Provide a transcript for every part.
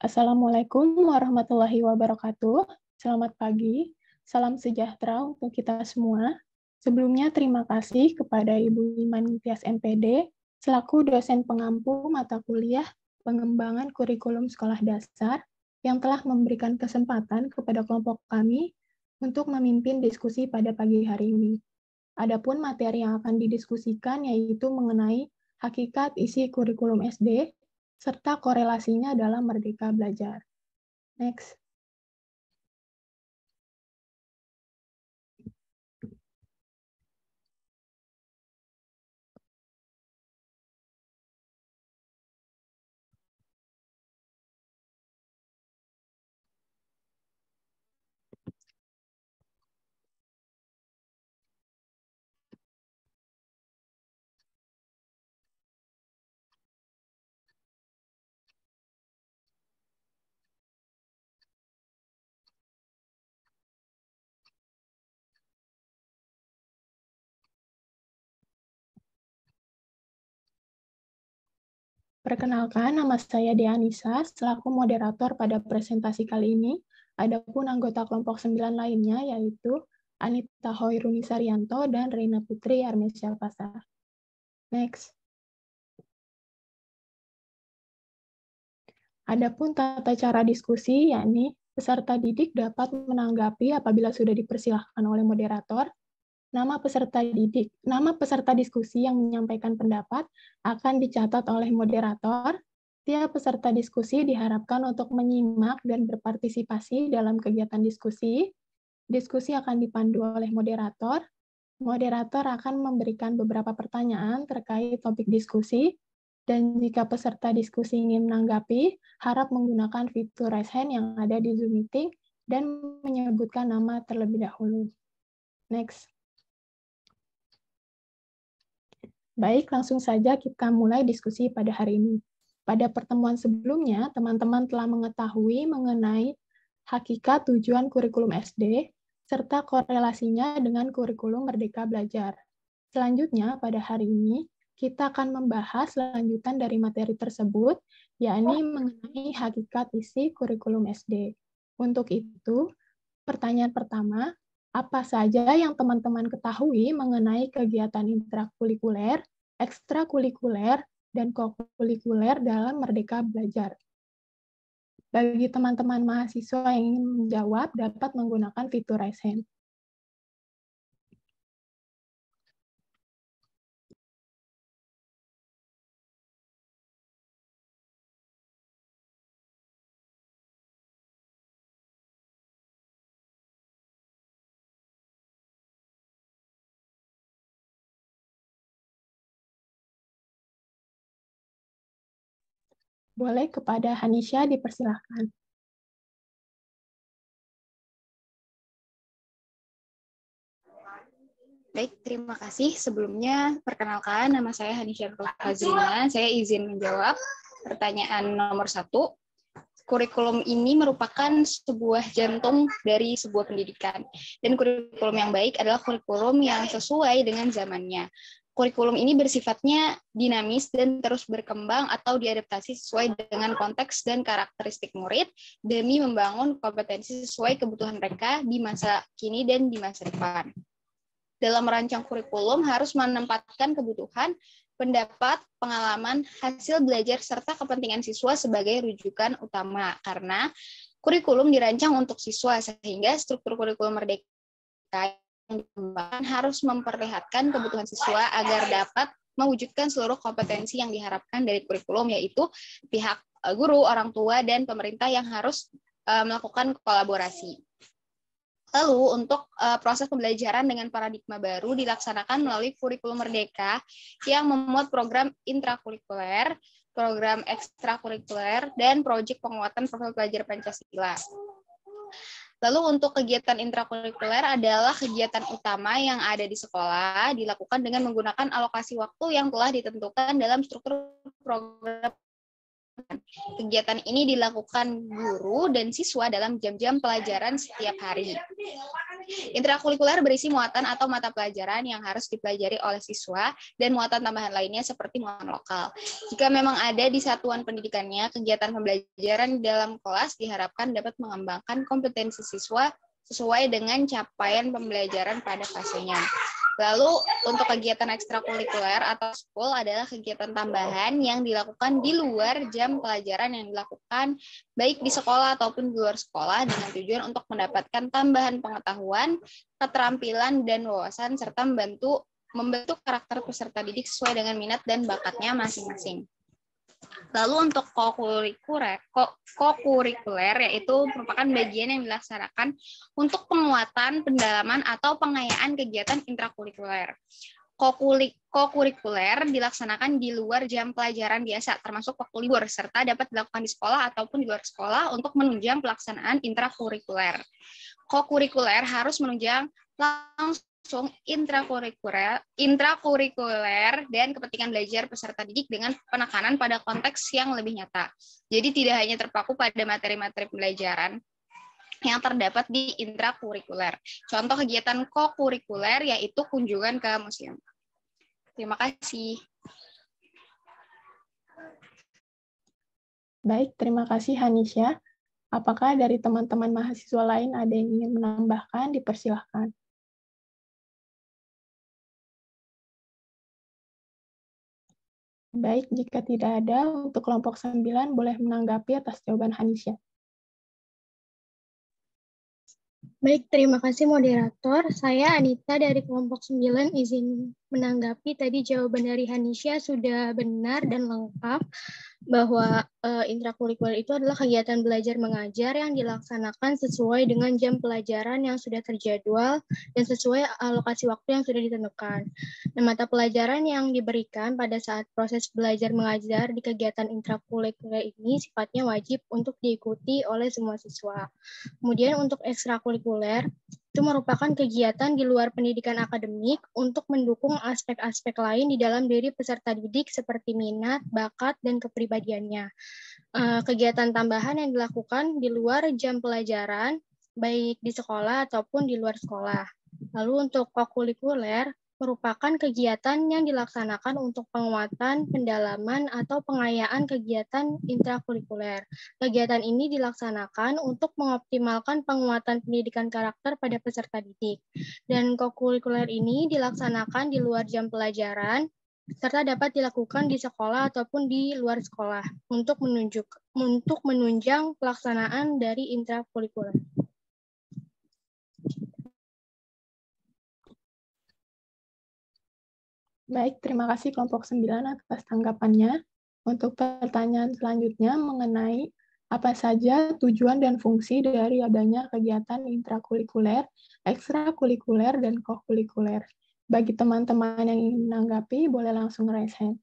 Assalamualaikum warahmatullahi wabarakatuh. Selamat pagi, salam sejahtera untuk kita semua. Sebelumnya terima kasih kepada Ibu Iman Tias MPD selaku dosen pengampu mata kuliah pengembangan kurikulum sekolah dasar yang telah memberikan kesempatan kepada kelompok kami untuk memimpin diskusi pada pagi hari ini. Adapun materi yang akan didiskusikan yaitu mengenai hakikat isi kurikulum SD serta korelasinya dalam Merdeka Belajar. Next. Perkenalkan, nama saya Deanisa, selaku moderator pada presentasi kali ini. Adapun anggota kelompok 9 lainnya, yaitu Anita Hoiruni Saryanto dan Reina Putri Armesia Pasar. Next. Adapun tata cara diskusi, yakni peserta didik dapat menanggapi apabila sudah dipersilahkan oleh moderator. Nama peserta diskusi yang menyampaikan pendapat akan dicatat oleh moderator. Tiap peserta diskusi diharapkan untuk menyimak dan berpartisipasi dalam kegiatan diskusi. Diskusi akan dipandu oleh moderator. Moderator akan memberikan beberapa pertanyaan terkait topik diskusi, dan jika peserta diskusi ingin menanggapi, harap menggunakan fitur raise hand yang ada di Zoom Meeting dan menyebutkan nama terlebih dahulu. Next. Baik, langsung saja kita mulai diskusi pada hari ini. Pada pertemuan sebelumnya, teman-teman telah mengetahui mengenai hakikat tujuan kurikulum SD, serta korelasinya dengan kurikulum Merdeka Belajar. Selanjutnya, pada hari ini, kita akan membahas lanjutan dari materi tersebut, yakni mengenai hakikat isi kurikulum SD. Untuk itu, pertanyaan pertama, apa saja yang teman-teman ketahui mengenai kegiatan intrakurikuler, ekstrakurikuler, dan kokurikuler dalam Merdeka Belajar? Bagi teman-teman mahasiswa yang ingin menjawab, dapat menggunakan fitur raise hand. Boleh kepada Hanisha dipersilahkan. Baik, terima kasih. Sebelumnya, perkenalkan, nama saya Hanisha Hazrina. Saya izin menjawab pertanyaan nomor 1. Kurikulum ini merupakan sebuah jantung dari sebuah pendidikan. Dan kurikulum yang baik adalah kurikulum yang sesuai dengan zamannya. Kurikulum ini bersifatnya dinamis dan terus berkembang atau diadaptasi sesuai dengan konteks dan karakteristik murid demi membangun kompetensi sesuai kebutuhan mereka di masa kini dan di masa depan. Dalam merancang kurikulum harus menempatkan kebutuhan, pendapat, pengalaman, hasil belajar, serta kepentingan siswa sebagai rujukan utama. Karena kurikulum dirancang untuk siswa, sehingga struktur kurikulum Merdeka yang dikembangkan harus memperlihatkan kebutuhan siswa agar dapat mewujudkan seluruh kompetensi yang diharapkan dari kurikulum, yaitu pihak guru, orang tua, dan pemerintah yang harus melakukan kolaborasi. Lalu untuk proses pembelajaran dengan paradigma baru dilaksanakan melalui kurikulum Merdeka yang memuat program intrakurikuler, program ekstrakurikuler, dan proyek penguatan profil pelajar Pancasila. Lalu untuk kegiatan intrakurikuler adalah kegiatan utama yang ada di sekolah, dilakukan dengan menggunakan alokasi waktu yang telah ditentukan dalam struktur program Kegiatan ini dilakukan guru dan siswa dalam jam-jam pelajaran setiap hari. Intrakurikuler berisi muatan atau mata pelajaran yang harus dipelajari oleh siswa dan muatan tambahan lainnya seperti muatan lokal. Jika memang ada di satuan pendidikannya, kegiatan pembelajaran dalam kelas diharapkan dapat mengembangkan kompetensi siswa sesuai dengan capaian pembelajaran pada fasenya. Lalu untuk kegiatan ekstrakurikuler atau school adalah kegiatan tambahan yang dilakukan di luar jam pelajaran yang dilakukan baik di sekolah ataupun di luar sekolah dengan tujuan untuk mendapatkan tambahan pengetahuan, keterampilan, dan wawasan serta membentuk karakter peserta didik sesuai dengan minat dan bakatnya masing-masing. Lalu untuk kokurikuler yaitu merupakan bagian yang dilaksanakan untuk penguatan, pendalaman, atau pengayaan kegiatan intrakurikuler. Kokurikuler dilaksanakan di luar jam pelajaran biasa, termasuk waktu libur, serta dapat dilakukan di sekolah ataupun di luar sekolah untuk menunjang pelaksanaan intrakurikuler. Kokurikuler harus menunjang langsung intrakurikuler dan kepentingan belajar peserta didik dengan penekanan pada konteks yang lebih nyata. Jadi tidak hanya terpaku pada materi-materi pembelajaran yang terdapat di intrakurikuler. Contoh kegiatan kokurikuler yaitu kunjungan ke museum. Terima kasih. Baik, terima kasih Hanisha. Apakah dari teman-teman mahasiswa lain ada yang ingin menambahkan? Dipersilahkan. Baik, jika tidak ada, untuk kelompok 9 boleh menanggapi atas jawaban Hanisha. Baik, terima kasih moderator. Saya Anita dari kelompok 9 izin menanggapi tadi jawaban dari Hanisha sudah benar dan lengkap bahwa intrakurikuler itu adalah kegiatan belajar mengajar yang dilaksanakan sesuai dengan jam pelajaran yang sudah terjadwal dan sesuai alokasi waktu yang sudah ditentukan. Nah, mata pelajaran yang diberikan pada saat proses belajar mengajar di kegiatan intrakurikuler ini sifatnya wajib untuk diikuti oleh semua siswa. Kemudian untuk ekstrakurikuler itu merupakan kegiatan di luar pendidikan akademik untuk mendukung aspek-aspek lain di dalam diri peserta didik seperti minat, bakat, dan kepribadiannya. Kegiatan tambahan yang dilakukan di luar jam pelajaran, baik di sekolah ataupun di luar sekolah. Lalu untuk kokurikuler, merupakan kegiatan yang dilaksanakan untuk penguatan, pendalaman, atau pengayaan kegiatan intrakurikuler. Kegiatan ini dilaksanakan untuk mengoptimalkan penguatan pendidikan karakter pada peserta didik. Dan kokurikuler ini dilaksanakan di luar jam pelajaran, serta dapat dilakukan di sekolah ataupun di luar sekolah untuk menunjang pelaksanaan dari intrakurikuler. Baik, terima kasih kelompok 9 atas tanggapannya. Untuk pertanyaan selanjutnya mengenai apa saja tujuan dan fungsi dari adanya kegiatan intrakurikuler, ekstrakurikuler, dan kokurikuler. Bagi teman-teman yang ingin menanggapi, boleh langsung raise hand.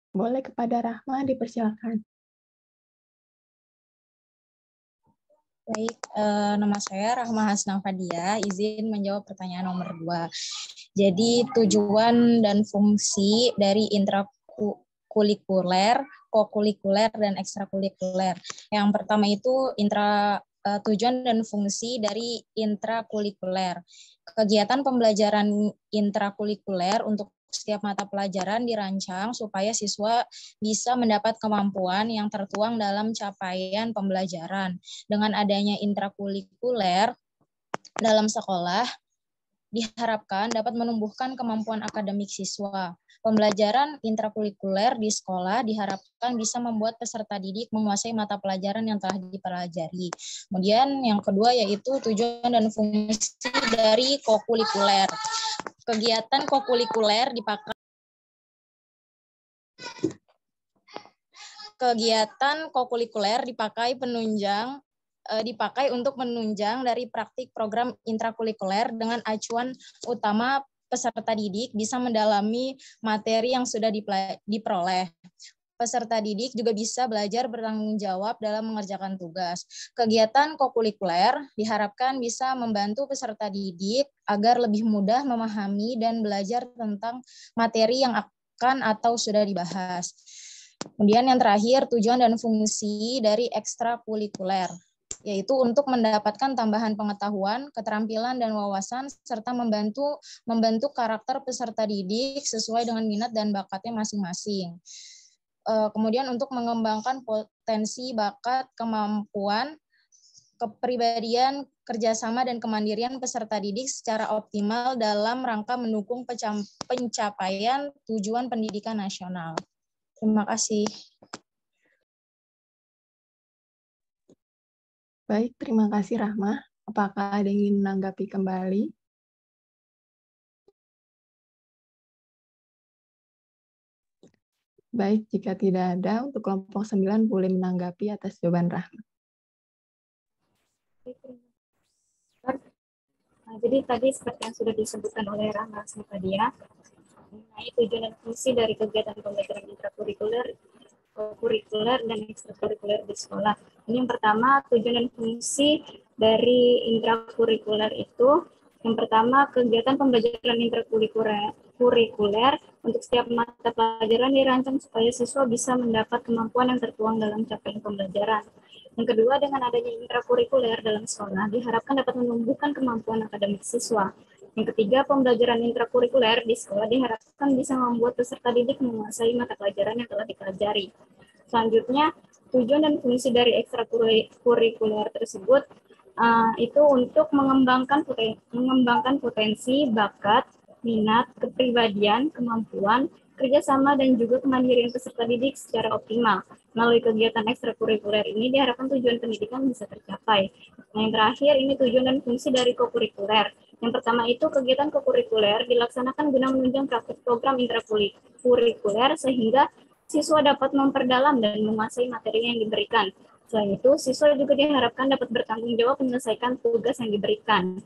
Boleh kepada Rahma, dipersilakan. Baik, nama saya Rahma Hasna Fadia, izin menjawab pertanyaan nomor 2. Jadi tujuan dan fungsi dari intrakurikuler, kokurikuler, dan ekstrakurikuler. Yang pertama itu tujuan dan fungsi dari intrakurikuler. Kegiatan pembelajaran intrakurikuler untuk setiap mata pelajaran dirancang supaya siswa bisa mendapat kemampuan yang tertuang dalam capaian pembelajaran. Dengan adanya intrakurikuler dalam sekolah, diharapkan dapat menumbuhkan kemampuan akademik siswa. Pembelajaran intrakurikuler di sekolah diharapkan bisa membuat peserta didik menguasai mata pelajaran yang telah dipelajari. Kemudian yang kedua yaitu tujuan dan fungsi dari kokurikuler. Kegiatan kokurikuler dipakai untuk menunjang dari praktik program intrakurikuler dengan acuan utama peserta didik bisa mendalami materi yang sudah diperoleh. peserta didik juga bisa belajar bertanggung jawab dalam mengerjakan tugas. Kegiatan kokurikuler diharapkan bisa membantu peserta didik agar lebih mudah memahami dan belajar tentang materi yang akan atau sudah dibahas. Kemudian yang terakhir, tujuan dan fungsi dari ekstrakurikuler, yaitu untuk mendapatkan tambahan pengetahuan, keterampilan, dan wawasan, serta membentuk karakter peserta didik sesuai dengan minat dan bakatnya masing-masing. Kemudian untuk mengembangkan potensi, bakat, kemampuan, kepribadian, kerjasama, dan kemandirian peserta didik secara optimal dalam rangka mendukung pencapaian tujuan pendidikan nasional. Terima kasih. Baik, terima kasih Rahma. Apakah ada yang ingin menanggapi kembali? Baik, jika tidak ada, untuk kelompok 9 boleh menanggapi atas jawaban Rahma. Jadi tadi seperti yang sudah disebutkan oleh Rahma tadi ya, mengenai tujuan dan fungsi dari kegiatan pembelajaran intrakurikuler, kurikuler, dan ekstrakurikuler di sekolah. Ini yang pertama, tujuan dan fungsi dari intrakurikuler itu, yang pertama, kegiatan pembelajaran intrakurikuler untuk setiap mata pelajaran dirancang supaya siswa bisa mendapat kemampuan yang tertuang dalam capaian pembelajaran. Yang kedua, dengan adanya intrakurikuler dalam sekolah, diharapkan dapat menumbuhkan kemampuan akademik siswa. Yang ketiga, pembelajaran intrakurikuler di sekolah diharapkan bisa membuat peserta didik menguasai mata pelajaran yang telah dipelajari. Selanjutnya, tujuan dan fungsi dari ekstrakurikuler tersebut itu untuk mengembangkan potensi, bakat, minat, kepribadian, kemampuan, kerjasama, dan juga kemandirian peserta didik secara optimal. Melalui kegiatan ekstrakurikuler ini diharapkan tujuan pendidikan bisa tercapai. Nah, yang terakhir ini tujuan dan fungsi dari kokurikuler. Yang pertama itu kegiatan kokurikuler dilaksanakan guna menunjang praktik program intrakurikuler sehingga siswa dapat memperdalam dan menguasai materi yang diberikan. Selain itu, siswa juga diharapkan dapat bertanggung jawab menyelesaikan tugas yang diberikan.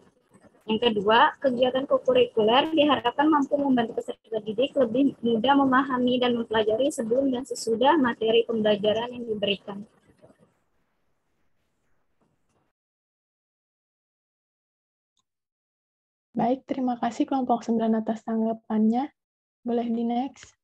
Yang kedua, kegiatan kokurikuler diharapkan mampu membantu peserta didik lebih mudah memahami dan mempelajari sebelum dan sesudah materi pembelajaran yang diberikan. Baik, terima kasih kelompok 9 atas tanggapannya. Boleh di next.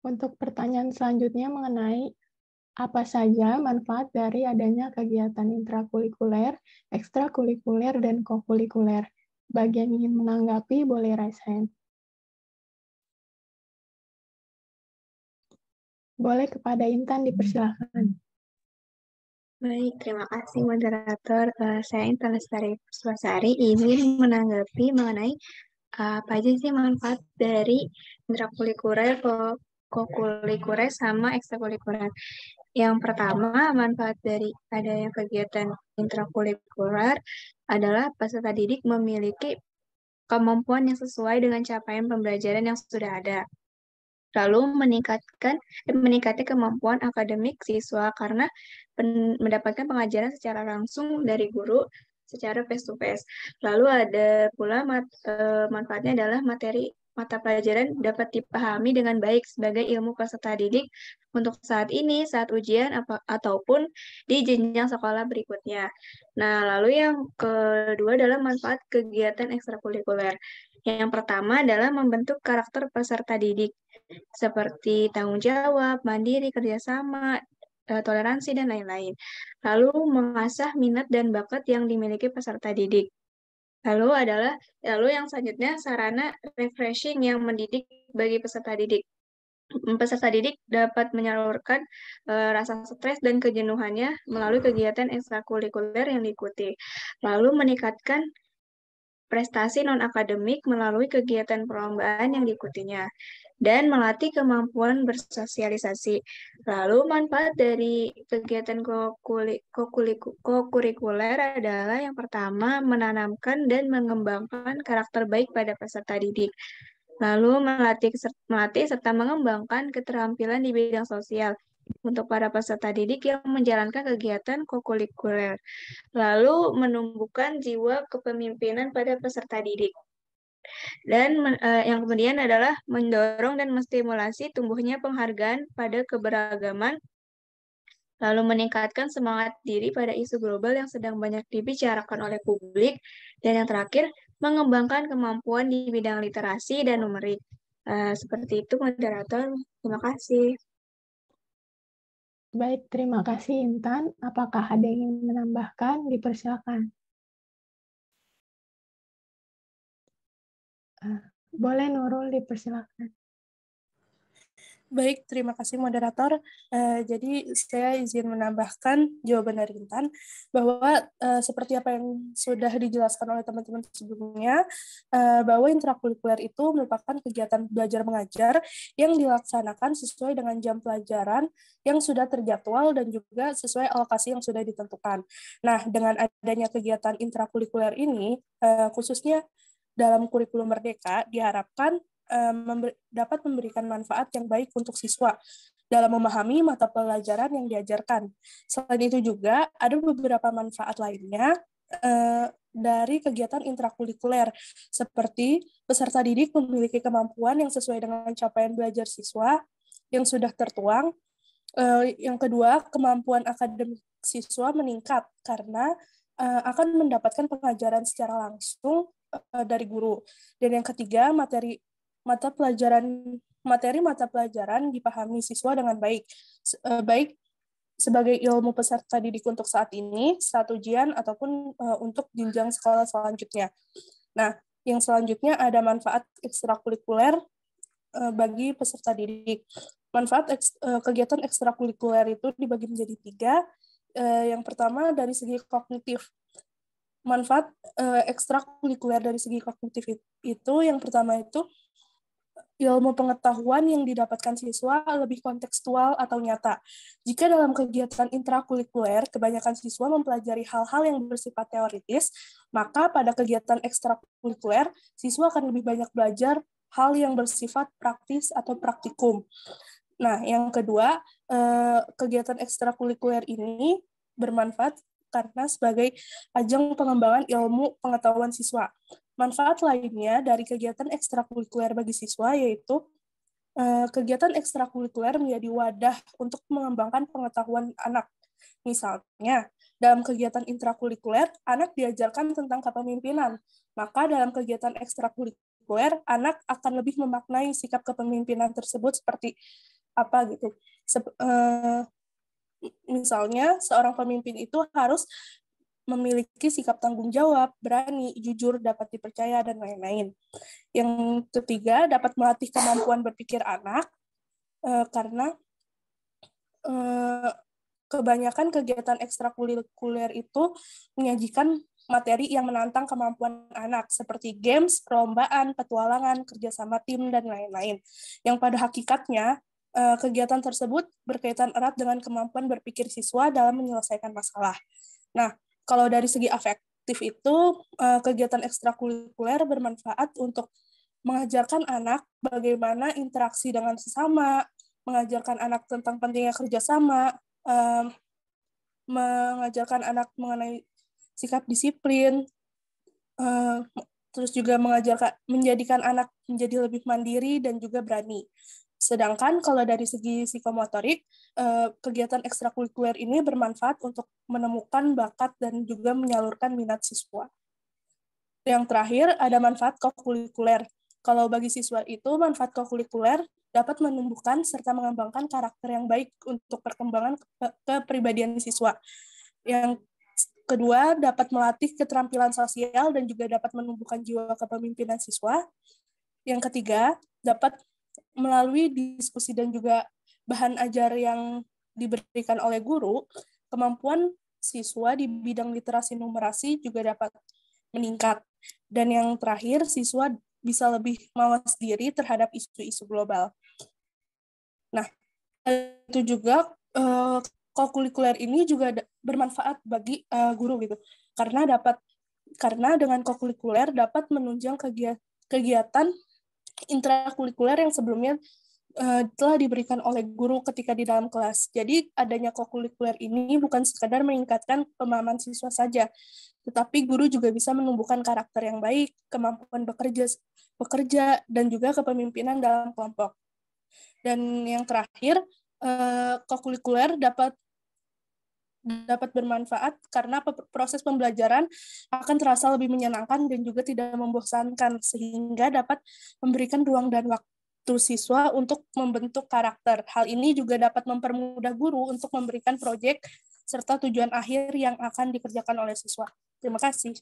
Untuk pertanyaan selanjutnya mengenai apa saja manfaat dari adanya kegiatan intrakurikuler, ekstrakurikuler, dan kokurikuler. Bagi yang ingin menanggapi, boleh raise hand. Boleh kepada Intan, dipersilakan. Baik, terima kasih moderator. Saya Intan Lestari Puswasari izin menanggapi mengenai apa aja sih manfaat dari intrakurikuler, kokurikuler, sama ekstrakurikuler. Yang pertama, manfaat dari adanya kegiatan intrakurikuler adalah peserta didik memiliki kemampuan yang sesuai dengan capaian pembelajaran yang sudah ada. Lalu meningkatkan kemampuan akademik siswa karena mendapatkan pengajaran secara langsung dari guru secara face to face. Lalu ada pula manfaatnya adalah materi mata pelajaran dapat dipahami dengan baik sebagai ilmu peserta didik untuk saat ini, saat ujian, ataupun di jenjang sekolah berikutnya. Nah, lalu yang kedua adalah manfaat kegiatan ekstrakurikuler. Yang pertama adalah membentuk karakter peserta didik, seperti tanggung jawab, mandiri, kerjasama, toleransi, dan lain-lain. Lalu mengasah minat dan bakat yang dimiliki peserta didik. Lalu yang selanjutnya sarana refreshing yang mendidik bagi peserta didik. Peserta didik dapat menyalurkan rasa stres dan kejenuhannya melalui kegiatan ekstrakurikuler yang diikuti. Lalu meningkatkan prestasi non-akademik melalui kegiatan perlombaan yang diikutinya, dan melatih kemampuan bersosialisasi. Lalu manfaat dari kegiatan kokurikuler adalah yang pertama, menanamkan dan mengembangkan karakter baik pada peserta didik. Lalu melatih serta mengembangkan keterampilan di bidang sosial untuk para peserta didik yang menjalankan kegiatan kokurikuler. Lalu menumbuhkan jiwa kepemimpinan pada peserta didik. Dan yang kemudian adalah mendorong dan menstimulasi tumbuhnya penghargaan pada keberagaman, lalu meningkatkan semangat diri pada isu global yang sedang banyak dibicarakan oleh publik, dan yang terakhir, mengembangkan kemampuan di bidang literasi dan numerik. Seperti itu, moderator. Terima kasih. Baik, terima kasih Intan. Apakah ada yang ingin menambahkan? Dipersilakan. Boleh Nurul, dipersilakan. Baik, terima kasih moderator. Jadi saya izin menambahkan jawaban dari Intan bahwa seperti apa yang sudah dijelaskan oleh teman-teman sebelumnya, bahwa intrakurikuler itu merupakan kegiatan belajar mengajar yang dilaksanakan sesuai dengan jam pelajaran yang sudah terjadwal dan juga sesuai alokasi yang sudah ditentukan. Nah, dengan adanya kegiatan intrakurikuler ini, khususnya dalam kurikulum Merdeka, diharapkan dapat memberikan manfaat yang baik untuk siswa dalam memahami mata pelajaran yang diajarkan. Selain itu juga ada beberapa manfaat lainnya dari kegiatan intrakurikuler, seperti peserta didik memiliki kemampuan yang sesuai dengan capaian belajar siswa yang sudah tertuang. Yang kedua, kemampuan akademik siswa meningkat karena akan mendapatkan pengajaran secara langsung dari guru. Dan yang ketiga, materi mata pelajaran dipahami siswa dengan baik, baik sebagai ilmu peserta didik untuk saat ini, saat ujian, ataupun untuk jenjang sekolah selanjutnya. Nah, yang selanjutnya ada manfaat ekstrakurikuler bagi peserta didik. Manfaat kegiatan ekstrakurikuler itu dibagi menjadi 3. Yang pertama dari segi kognitif. Manfaat ekstrakurikuler dari segi kognitif itu yang pertama itu ilmu pengetahuan yang didapatkan siswa lebih kontekstual atau nyata. Jika dalam kegiatan intrakurikuler, kebanyakan siswa mempelajari hal-hal yang bersifat teoritis, maka pada kegiatan ekstrakurikuler, siswa akan lebih banyak belajar hal yang bersifat praktis atau praktikum. Nah, yang kedua, kegiatan ekstrakurikuler ini bermanfaat karena sebagai ajang pengembangan ilmu pengetahuan siswa. Manfaat lainnya dari kegiatan ekstrakurikuler bagi siswa yaitu kegiatan ekstrakurikuler menjadi wadah untuk mengembangkan pengetahuan anak. Misalnya, dalam kegiatan intrakurikuler, anak diajarkan tentang kepemimpinan. Maka dalam kegiatan ekstrakurikuler, anak akan lebih memaknai sikap kepemimpinan tersebut seperti apa gitu. Misalnya, seorang pemimpin itu harus memiliki sikap tanggung jawab, berani, jujur, dapat dipercaya, dan lain-lain. Yang ketiga, dapat melatih kemampuan berpikir anak, karena kebanyakan kegiatan ekstrakurikuler itu menyajikan materi yang menantang kemampuan anak, seperti games, perlombaan, petualangan, kerjasama tim, dan lain-lain. Yang pada hakikatnya, kegiatan tersebut berkaitan erat dengan kemampuan berpikir siswa dalam menyelesaikan masalah. Nah, kalau dari segi afektif itu, kegiatan ekstrakurikuler bermanfaat untuk mengajarkan anak bagaimana interaksi dengan sesama, mengajarkan anak tentang pentingnya kerjasama, mengajarkan anak mengenai sikap disiplin, terus juga menjadikan anak menjadi lebih mandiri dan juga berani. Sedangkan kalau dari segi psikomotorik, kegiatan ekstrakurikuler ini bermanfaat untuk menemukan bakat dan juga menyalurkan minat siswa. Yang terakhir, ada manfaat kokurikuler. Kalau bagi siswa itu, manfaat kokurikuler dapat menumbuhkan serta mengembangkan karakter yang baik untuk perkembangan kepribadian siswa. Yang kedua, dapat melatih keterampilan sosial dan juga dapat menumbuhkan jiwa kepemimpinan siswa. Yang ketiga, dapat melalui diskusi dan juga bahan ajar yang diberikan oleh guru, kemampuan siswa di bidang literasi numerasi juga dapat meningkat. Dan yang terakhir, siswa bisa lebih mawas diri terhadap isu-isu global. Nah, itu juga kokurikuler ini juga bermanfaat bagi guru gitu. Karena dengan kokurikuler dapat menunjang kegiatan intrakurikuler yang sebelumnya telah diberikan oleh guru ketika di dalam kelas. Jadi adanya kokurikuler ini bukan sekadar meningkatkan pemahaman siswa saja, tetapi guru juga bisa menumbuhkan karakter yang baik, kemampuan bekerja dan juga kepemimpinan dalam kelompok. Dan yang terakhir, kokurikuler dapat bermanfaat karena proses pembelajaran akan terasa lebih menyenangkan dan juga tidak membosankan, sehingga dapat memberikan ruang dan waktu siswa untuk membentuk karakter. Hal ini juga dapat mempermudah guru untuk memberikan proyek serta tujuan akhir yang akan dikerjakan oleh siswa. Terima kasih.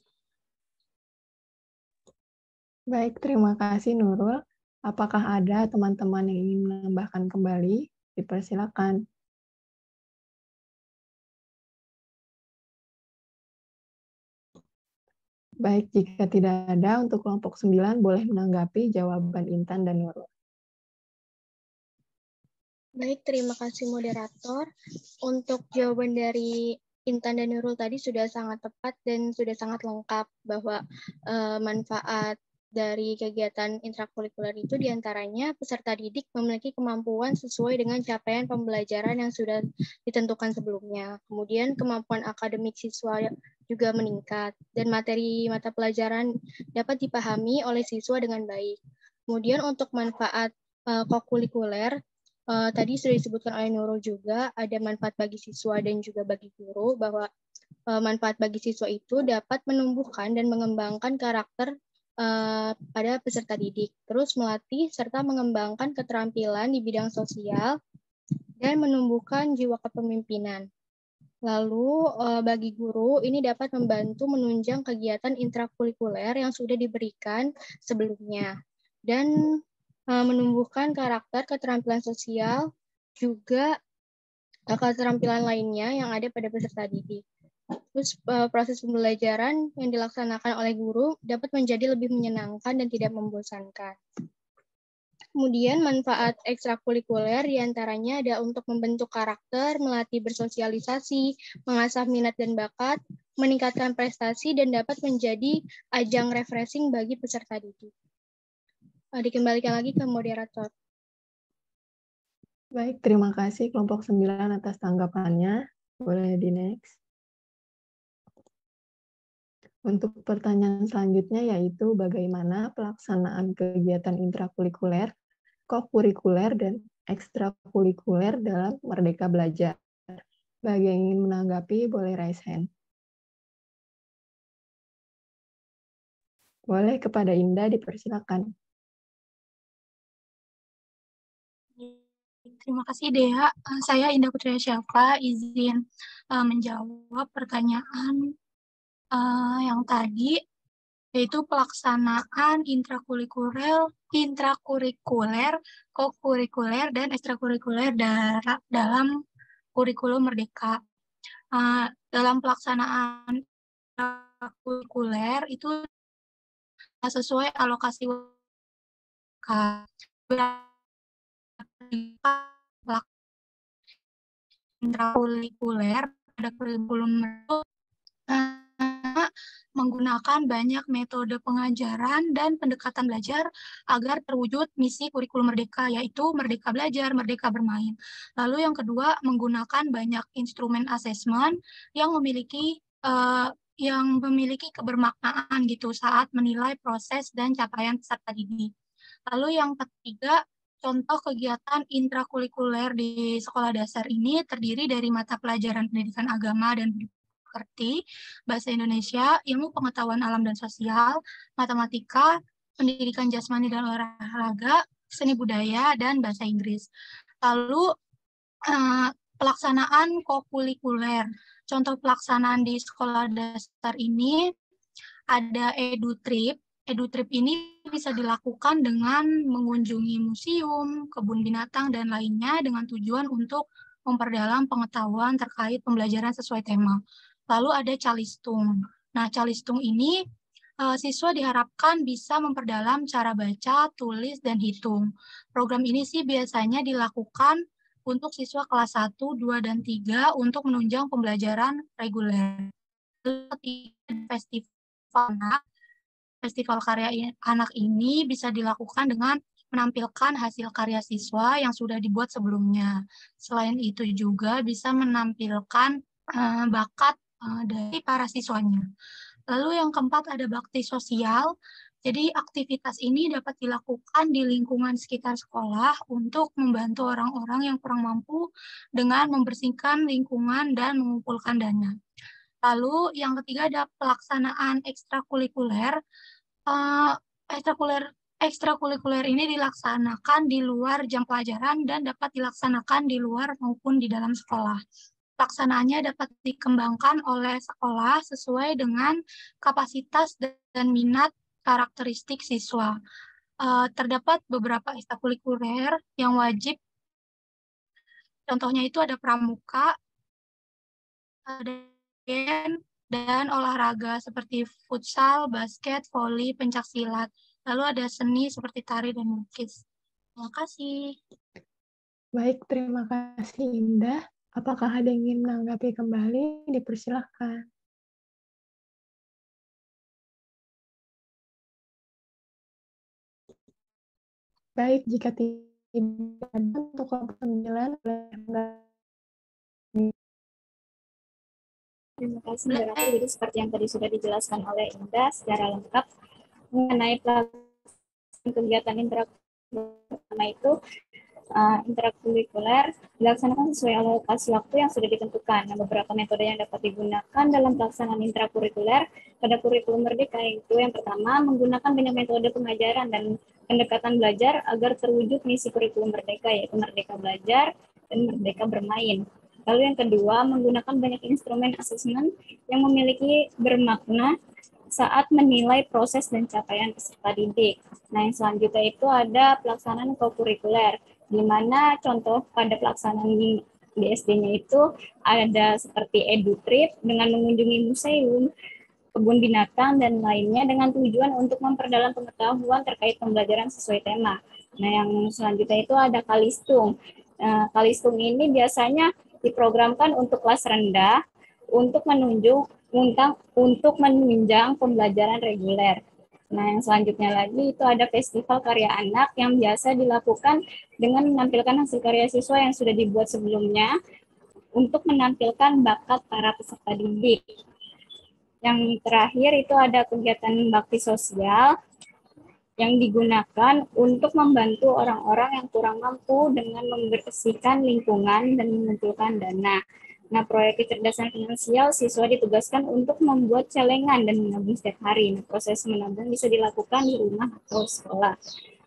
Baik, terima kasih Nurul. Apakah ada teman-teman yang ingin menambahkan kembali? Dipersilakan. Baik, jika tidak ada, untuk kelompok 9 boleh menanggapi jawaban Intan dan Nurul. Baik, terima kasih moderator. Untuk jawaban dari Intan dan Nurul tadi sudah sangat tepat dan sudah sangat lengkap bahwa manfaat dari kegiatan intrakurikuler itu diantaranya peserta didik memiliki kemampuan sesuai dengan capaian pembelajaran yang sudah ditentukan sebelumnya. Kemudian kemampuan akademik siswa juga meningkat dan materi mata pelajaran dapat dipahami oleh siswa dengan baik. Kemudian untuk manfaat kokurikuler, tadi sudah disebutkan oleh Nurul juga, ada manfaat bagi siswa dan juga bagi guru, bahwa manfaat bagi siswa itu dapat menumbuhkan dan mengembangkan karakter pada peserta didik, terus melatih serta mengembangkan keterampilan di bidang sosial, dan menumbuhkan jiwa kepemimpinan. Lalu bagi guru, ini dapat membantu menunjang kegiatan intrakurikuler yang sudah diberikan sebelumnya, dan menumbuhkan karakter, keterampilan sosial, juga keterampilan lainnya yang ada pada peserta didik. Terus proses pembelajaran yang dilaksanakan oleh guru dapat menjadi lebih menyenangkan dan tidak membosankan. Kemudian manfaat ekstrakurikuler diantaranya ada untuk membentuk karakter, melatih bersosialisasi, mengasah minat dan bakat, meningkatkan prestasi, dan dapat menjadi ajang refreshing bagi peserta didik. Dikembalikan lagi ke moderator. Baik, terima kasih kelompok 9 atas tanggapannya. Boleh di next. Untuk pertanyaan selanjutnya yaitu bagaimana pelaksanaan kegiatan intrakurikuler, kokurikuler, dan ekstrakurikuler dalam Merdeka Belajar. Bagi yang ingin menanggapi, boleh raise hand. Boleh kepada Indah, dipersilakan. Terima kasih, Dea. Saya Indah Putri Syafa, izin menjawab pertanyaan yang tadi, yaitu pelaksanaan intrakurikuler, kokurikuler, dan ekstrakurikuler dalam kurikulum Merdeka. Dalam pelaksanaan kurikuler itu sesuai alokasi intrakurikuler pada kurikulum itu menggunakan banyak metode pengajaran dan pendekatan belajar agar terwujud misi kurikulum Merdeka, yaitu Merdeka Belajar, Merdeka Bermain. Lalu yang kedua, menggunakan banyak instrumen asesmen yang memiliki kebermaknaan gitu saat menilai proses dan capaian peserta didik. Lalu yang ketiga, contoh kegiatan intrakurikuler di sekolah dasar ini terdiri dari mata pelajaran pendidikan agama dan Kerti, Bahasa Indonesia, Ilmu Pengetahuan Alam dan Sosial, Matematika, Pendidikan Jasmani dan Olahraga, Seni Budaya, dan Bahasa Inggris. Lalu, pelaksanaan kokurikuler. Contoh pelaksanaan di sekolah dasar ini ada EduTrip. EduTrip ini bisa dilakukan dengan mengunjungi museum, kebun binatang, dan lainnya dengan tujuan untuk memperdalam pengetahuan terkait pembelajaran sesuai tema. Lalu ada Calistung. Nah, Calistung ini siswa diharapkan bisa memperdalam cara baca, tulis, dan hitung. Program ini sih biasanya dilakukan untuk siswa kelas 1, 2, dan 3 untuk menunjang pembelajaran reguler. Festival karya anak ini bisa dilakukan dengan menampilkan hasil karya siswa yang sudah dibuat sebelumnya. Selain itu juga bisa menampilkan bakat dari para siswanya. Lalu yang keempat ada bakti sosial. Jadi aktivitas ini dapat dilakukan di lingkungan sekitar sekolah untuk membantu orang-orang yang kurang mampu dengan membersihkan lingkungan dan mengumpulkan dana. Lalu yang ketiga ada pelaksanaan ekstrakurikuler. Ekstrakurikuler ini dilaksanakan di luar jam pelajaran dan dapat dilaksanakan di luar maupun di dalam sekolah. Pelaksanaannya dapat dikembangkan oleh sekolah sesuai dengan kapasitas dan minat karakteristik siswa. Terdapat beberapa ekstrakurikuler yang wajib. Contohnya itu ada pramuka, dan olahraga seperti futsal, basket, voli, pencaksilat. Lalu ada seni seperti tari dan melukis. Terima kasih. Baik, terima kasih Indah. Apakah ada yang ingin menanggapi kembali? Dipersilahkan. Baik, jika tidak ada untuk kelompok 9, Terima kasih, moderator. Jadi seperti yang tadi sudah dijelaskan oleh Indah secara lengkap mengenai pelaksanaan kegiatan pertama itu intrakurikuler dilaksanakan sesuai alokasi waktu yang sudah ditentukan. Nah, beberapa metode yang dapat digunakan dalam pelaksanaan intrakurikuler pada kurikulum merdeka itu yang pertama menggunakan banyak metode pengajaran dan pendekatan belajar agar terwujud misi kurikulum merdeka, yaitu merdeka belajar dan merdeka bermain. Lalu yang kedua, menggunakan banyak instrumen asesmen yang memiliki bermakna saat menilai proses dan capaian peserta didik. Nah, yang selanjutnya itu ada pelaksanaan kokurikuler, di mana contoh pada pelaksanaan di SD-nya itu ada seperti EduTrip dengan mengunjungi museum, kebun binatang, dan lainnya dengan tujuan untuk memperdalam pengetahuan terkait pembelajaran sesuai tema. Nah, yang selanjutnya itu ada Kalistung. Kalistung ini biasanya diprogramkan untuk kelas rendah untuk menunjang pembelajaran reguler. Nah, yang selanjutnya lagi itu ada festival karya anak yang biasa dilakukan dengan menampilkan hasil karya siswa yang sudah dibuat sebelumnya untuk menampilkan bakat para peserta didik. Yang terakhir itu ada kegiatan bakti sosial yang digunakan untuk membantu orang-orang yang kurang mampu dengan membersihkan lingkungan dan mengumpulkan dana. Nah, proyek kecerdasan finansial siswa ditugaskan untuk membuat celengan dan menabung setiap hari. Nah, proses menabung bisa dilakukan di rumah atau sekolah.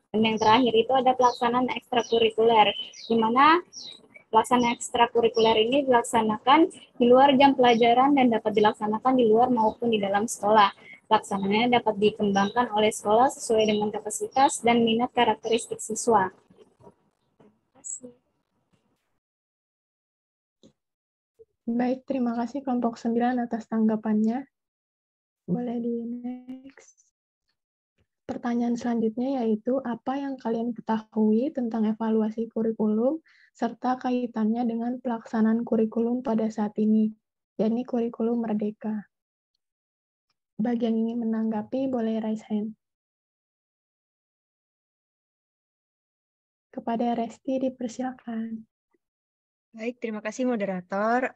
Dan yang terakhir itu ada pelaksanaan ekstrakurikuler, di mana pelaksanaan ekstrakurikuler ini dilaksanakan di luar jam pelajaran dan dapat dilaksanakan di luar maupun di dalam sekolah. Pelaksanaannya dapat dikembangkan oleh sekolah sesuai dengan kapasitas dan minat karakteristik siswa. Terima kasih. Baik, terima kasih kelompok 9 atas tanggapannya. Boleh di next. Pertanyaan selanjutnya yaitu, apa yang kalian ketahui tentang evaluasi kurikulum serta kaitannya dengan pelaksanaan kurikulum pada saat ini, yakni kurikulum merdeka. Bagi yang ingin menanggapi, boleh raise hand. Kepada Resti, dipersilakan. Baik, terima kasih moderator.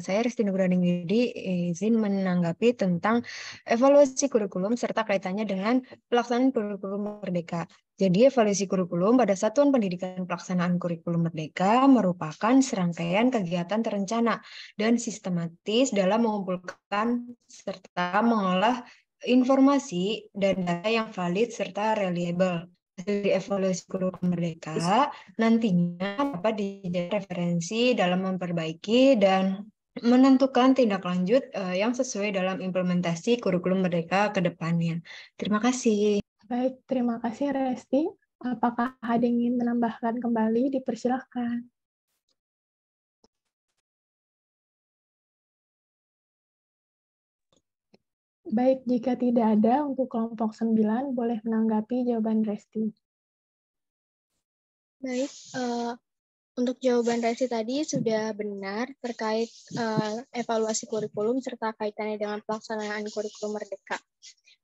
Saya Resti Nugrahaningwidi izin menanggapi tentang evaluasi kurikulum serta kaitannya dengan pelaksanaan kurikulum merdeka. Jadi evaluasi kurikulum pada Satuan Pendidikan Pelaksanaan Kurikulum Merdeka merupakan serangkaian kegiatan terencana dan sistematis dalam mengumpulkan serta mengolah informasi dan data yang valid serta reliable. Dari evaluasi kurikulum merdeka nantinya dapat dijadikan referensi dalam memperbaiki dan menentukan tindak lanjut yang sesuai dalam implementasi kurikulum merdeka ke depannya. Terima kasih. Baik, terima kasih Resti. Apakah ada yang ingin menambahkan kembali? Dipersilahkan. Baik, jika tidak ada untuk kelompok 9, boleh menanggapi jawaban Resti. Baik, untuk jawaban Resti tadi sudah benar terkait evaluasi kurikulum serta kaitannya dengan pelaksanaan kurikulum merdeka.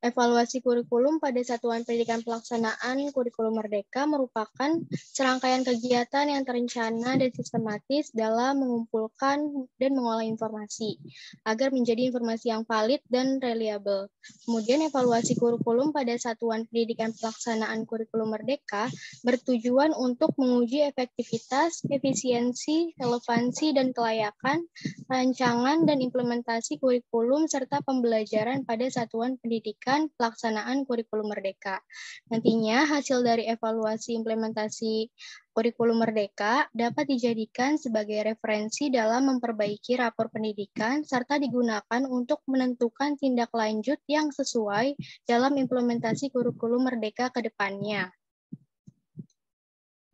Evaluasi kurikulum pada Satuan Pendidikan Pelaksanaan Kurikulum Merdeka merupakan serangkaian kegiatan yang terencana dan sistematis dalam mengumpulkan dan mengolah informasi agar menjadi informasi yang valid dan reliable. Kemudian evaluasi kurikulum pada Satuan Pendidikan Pelaksanaan Kurikulum Merdeka bertujuan untuk menguji efektivitas, efisiensi, relevansi, dan kelayakan rancangan dan implementasi kurikulum serta pembelajaran pada Satuan Pendidikan Pelaksanaan Kurikulum Merdeka. Nantinya hasil dari evaluasi implementasi kurikulum merdeka dapat dijadikan sebagai referensi dalam memperbaiki rapor pendidikan serta digunakan untuk menentukan tindak lanjut yang sesuai dalam implementasi kurikulum merdeka ke depannya.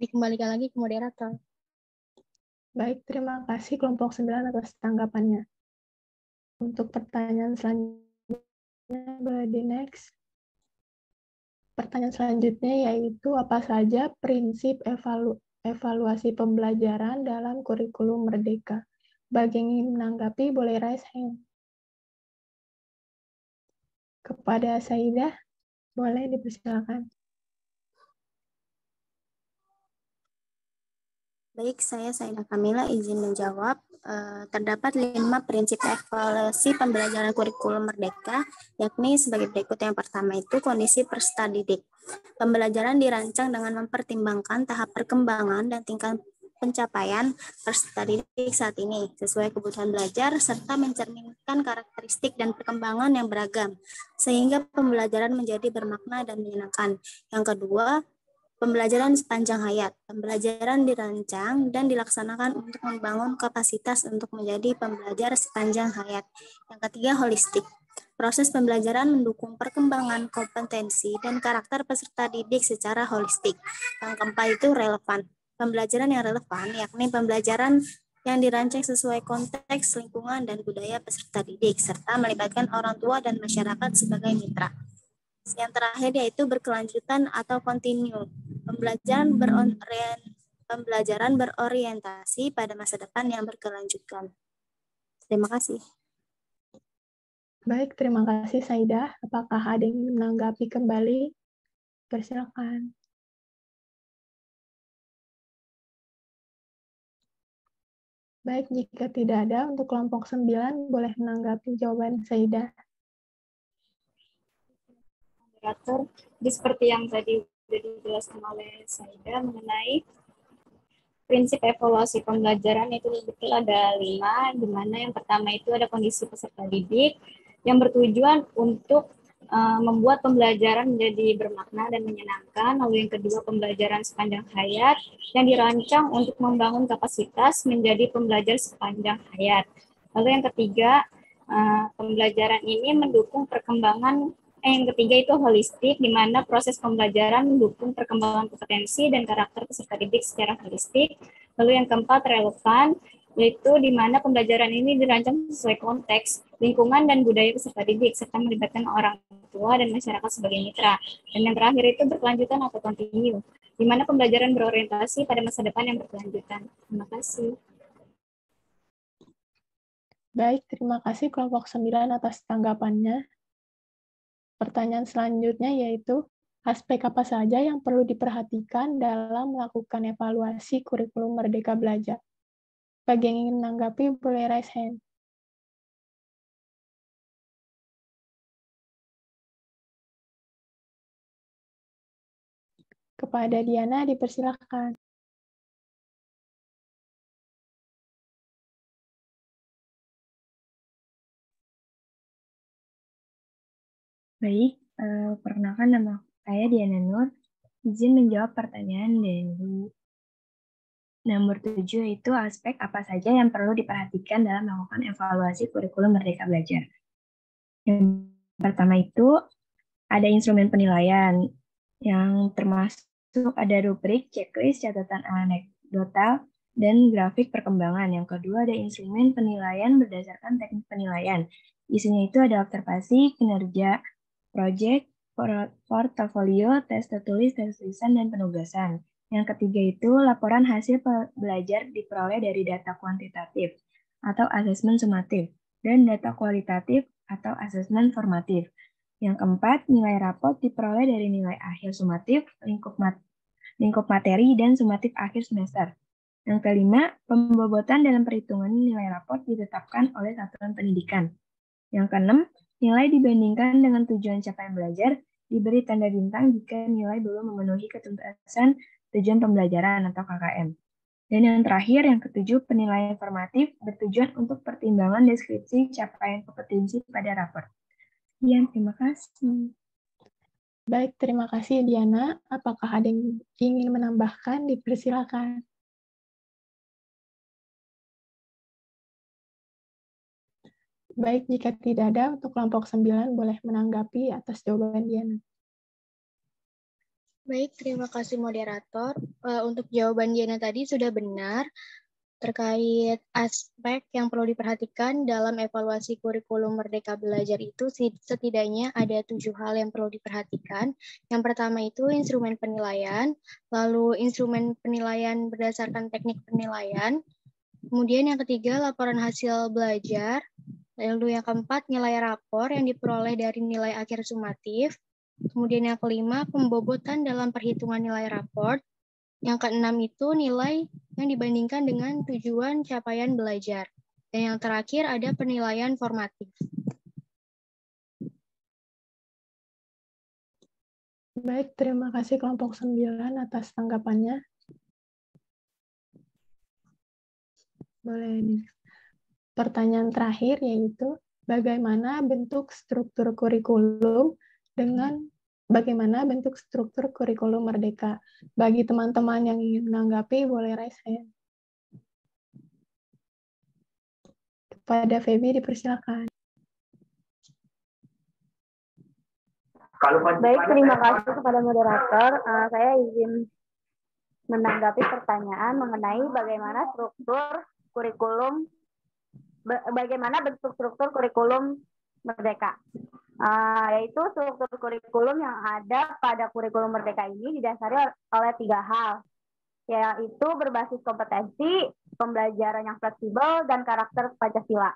Dikembalikan lagi ke moderator. Baik, terima kasih kelompok 9 atas tanggapannya. Untuk pertanyaan selanjutnya, boleh di next. Pertanyaan selanjutnya yaitu apa saja prinsip evaluasi pembelajaran dalam kurikulum merdeka? Bagi yang ingin menanggapi, boleh raise hand. Kepada Saidah, boleh dipersilakan. Baik, saya Saidah Kamila izin menjawab. Terdapat 5 prinsip evaluasi pembelajaran kurikulum merdeka, yakni sebagai berikut. Yang pertama itu kondisi peserta didik. Pembelajaran dirancang dengan mempertimbangkan tahap perkembangan dan tingkat pencapaian peserta didik saat ini, sesuai kebutuhan belajar, serta mencerminkan karakteristik dan perkembangan yang beragam, sehingga pembelajaran menjadi bermakna dan menyenangkan. Yang kedua, pembelajaran sepanjang hayat. Pembelajaran dirancang dan dilaksanakan untuk membangun kapasitas untuk menjadi pembelajar sepanjang hayat. Yang ketiga, holistik. Proses pembelajaran mendukung perkembangan kompetensi dan karakter peserta didik secara holistik. Yang keempat itu relevan. Pembelajaran yang relevan, yakni pembelajaran yang dirancang sesuai konteks, lingkungan, dan budaya peserta didik, serta melibatkan orang tua dan masyarakat sebagai mitra. Yang terakhir yaitu berkelanjutan atau kontinu. Pembelajaran berorientasi pada masa depan yang berkelanjutan. Terima kasih. Baik, terima kasih Saidah. Apakah ada yang ingin menanggapi kembali? Persilakan. Baik, jika tidak ada, untuk kelompok 9 boleh menanggapi jawaban Saidah. Moderator, jadi seperti yang tadi sudah dijelaskan oleh Saidah mengenai prinsip evaluasi pembelajaran itu betul ada 5, di mana yang pertama itu ada kondisi peserta didik yang bertujuan untuk membuat pembelajaran menjadi bermakna dan menyenangkan. Lalu yang kedua, pembelajaran sepanjang hayat yang dirancang untuk membangun kapasitas menjadi pembelajar sepanjang hayat. Lalu yang ketiga, pembelajaran ini mendukung perkembangan. Yang ketiga itu holistik, di mana proses pembelajaran mendukung perkembangan kompetensi dan karakter peserta didik secara holistik. Lalu yang keempat, relevan, yaitu di mana pembelajaran ini dirancang sesuai konteks, lingkungan, dan budaya peserta didik, serta melibatkan orang tua dan masyarakat sebagai mitra. Dan yang terakhir itu berkelanjutan atau kontinu, di mana pembelajaran berorientasi pada masa depan yang berkelanjutan. Terima kasih. Baik, terima kasih kelompok 9 atas tanggapannya. Pertanyaan selanjutnya yaitu, aspek apa saja yang perlu diperhatikan dalam melakukan evaluasi kurikulum Merdeka Belajar? Bagi yang ingin menanggapi, boleh raise hand. Kepada Diana, dipersilakan. Baik, perkenalkan nama saya Diana Nur. Izin menjawab pertanyaan dari nomor 7, yaitu aspek apa saja yang perlu diperhatikan dalam melakukan evaluasi kurikulum Merdeka Belajar. Yang pertama itu ada instrumen penilaian yang termasuk ada rubrik, checklist, catatan anekdotal, dan grafik perkembangan. Yang kedua ada instrumen penilaian berdasarkan teknik penilaian, Isinya itu ada observasi, kinerja, proyek, portofolio, tes tertulis, tes tulisan, dan penugasan. Yang ketiga itu laporan hasil belajar diperoleh dari data kuantitatif atau asesmen sumatif dan data kualitatif atau asesmen formatif. Yang keempat, nilai raport diperoleh dari nilai akhir sumatif, lingkup materi, dan sumatif akhir semester. Yang kelima, pembobotan dalam perhitungan nilai raport ditetapkan oleh satuan pendidikan. Yang keenam, nilai dibandingkan dengan tujuan capaian belajar diberi tanda bintang jika nilai belum memenuhi ketuntasan tujuan pembelajaran atau KKM. Dan yang terakhir, yang ketujuh, penilaian formatif bertujuan untuk pertimbangan deskripsi capaian kompetensi pada raport. Sekian, terima kasih. Baik, terima kasih Diana. Apakah ada yang ingin menambahkan? Dipersilakan. Baik, jika tidak ada, untuk kelompok 9 boleh menanggapi atas jawaban Diana. Baik, terima kasih moderator. Untuk jawaban Diana tadi sudah benar terkait aspek yang perlu diperhatikan dalam evaluasi kurikulum Merdeka Belajar itu setidaknya ada 7 hal yang perlu diperhatikan. Yang pertama itu instrumen penilaian, lalu instrumen penilaian berdasarkan teknik penilaian, kemudian yang ketiga laporan hasil belajar, lalu yang keempat nilai rapor yang diperoleh dari nilai akhir sumatif, kemudian yang kelima, pembobotan dalam perhitungan nilai raport. Yang keenam itu nilai yang dibandingkan dengan tujuan capaian belajar. Dan yang terakhir ada penilaian formatif. Baik, terima kasih kelompok 9 atas tanggapannya. Boleh nih. Pertanyaan terakhir yaitu, bagaimana bentuk struktur kurikulum bagaimana bentuk struktur kurikulum Merdeka? Bagi teman-teman yang ingin menanggapi, boleh raise hand. Kepada Feby, dipersilakan. Baik, terima kasih kepada moderator. Saya izin menanggapi pertanyaan mengenai bagaimana bentuk struktur kurikulum Merdeka. Yaitu struktur kurikulum yang ada pada kurikulum Merdeka ini didasari oleh 3 hal, yaitu berbasis kompetensi, pembelajaran yang fleksibel, dan karakter Pancasila.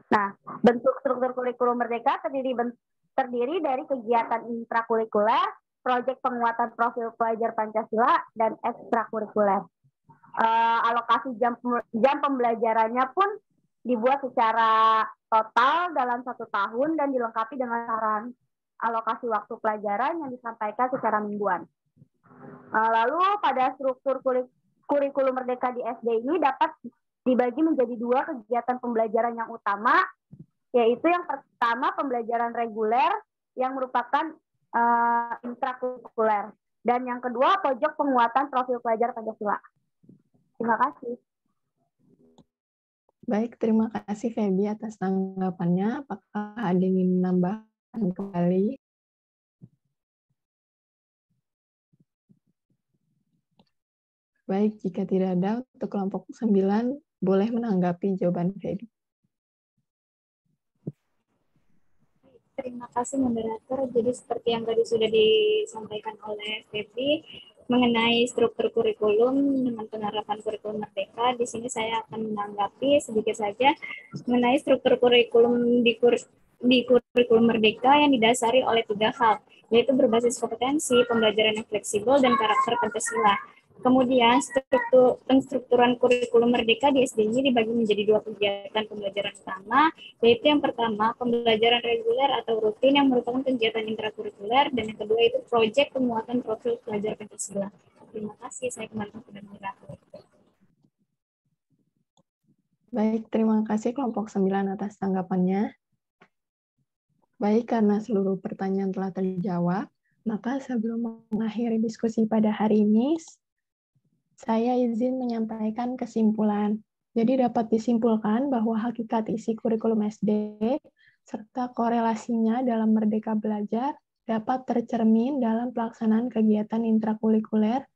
Nah, bentuk struktur kurikulum Merdeka terdiri dari kegiatan intrakurikuler, proyek penguatan profil pelajar Pancasila, dan ekstrakurikuler. Alokasi jam pembelajarannya pun dibuat secara total dalam 1 tahun dan dilengkapi dengan saran alokasi waktu pelajaran yang disampaikan secara mingguan. Lalu pada struktur kurikulum Merdeka di SD ini dapat dibagi menjadi 2 kegiatan pembelajaran yang utama, yaitu yang pertama pembelajaran reguler yang merupakan intrakurikuler, dan yang kedua pojok penguatan profil pelajar Pancasila. Terima kasih. Baik, terima kasih Feby atas tanggapannya. Apakah ada yang ingin menambahkan kembali? Baik, jika tidak ada, untuk kelompok 9 boleh menanggapi jawaban Feby. Terima kasih moderator. Jadi seperti yang tadi sudah disampaikan oleh Feby mengenai struktur kurikulum dengan penerapan kurikulum Merdeka, di sini saya akan menanggapi sedikit saja mengenai struktur kurikulum di kurikulum Merdeka yang didasari oleh 3 hal, yaitu berbasis kompetensi, pembelajaran yang fleksibel, dan karakter Pancasila. Kemudian penstrukturan kurikulum Merdeka di SD ini dibagi menjadi 2 kegiatan pembelajaran utama, yaitu yang pertama pembelajaran reguler atau rutin yang merupakan kegiatan intrakurikuler, dan yang kedua itu proyek penguatan profil pelajar Pancasila. Terima kasih, saya kembali kepada moderator. Baik, terima kasih kelompok 9 atas tanggapannya. Baik, karena seluruh pertanyaan telah terjawab, maka sebelum mengakhiri diskusi pada hari ini, saya izin menyampaikan kesimpulan. Jadi dapat disimpulkan bahwa hakikat isi kurikulum SD serta korelasinya dalam Merdeka Belajar dapat tercermin dalam pelaksanaan kegiatan intrakurikuler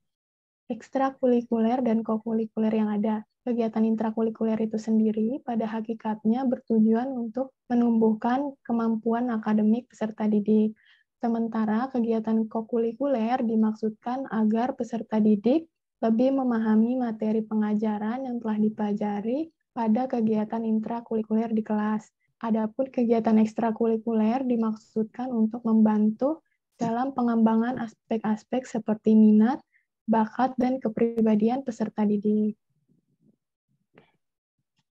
ekstrakurikuler dan kokurikuler yang ada. Kegiatan intrakurikuler itu sendiri pada hakikatnya bertujuan untuk menumbuhkan kemampuan akademik peserta didik. Sementara kegiatan kokurikuler dimaksudkan agar peserta didik lebih memahami materi pengajaran yang telah dipelajari pada kegiatan intrakurikuler di kelas. Adapun kegiatan ekstrakurikuler dimaksudkan untuk membantu dalam pengembangan aspek-aspek seperti minat, bakat, dan kepribadian peserta didik.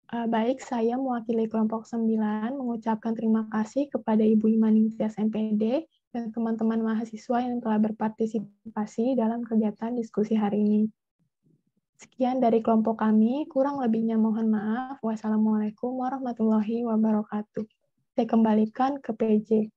Baik, saya mewakili kelompok 9 mengucapkan terima kasih kepada Ibu Imaningtyas MPD dan teman-teman mahasiswa yang telah berpartisipasi dalam kegiatan diskusi hari ini. Sekian dari kelompok kami, kurang lebihnya mohon maaf. Wassalamualaikum warahmatullahi wabarakatuh. Saya kembalikan ke PJ.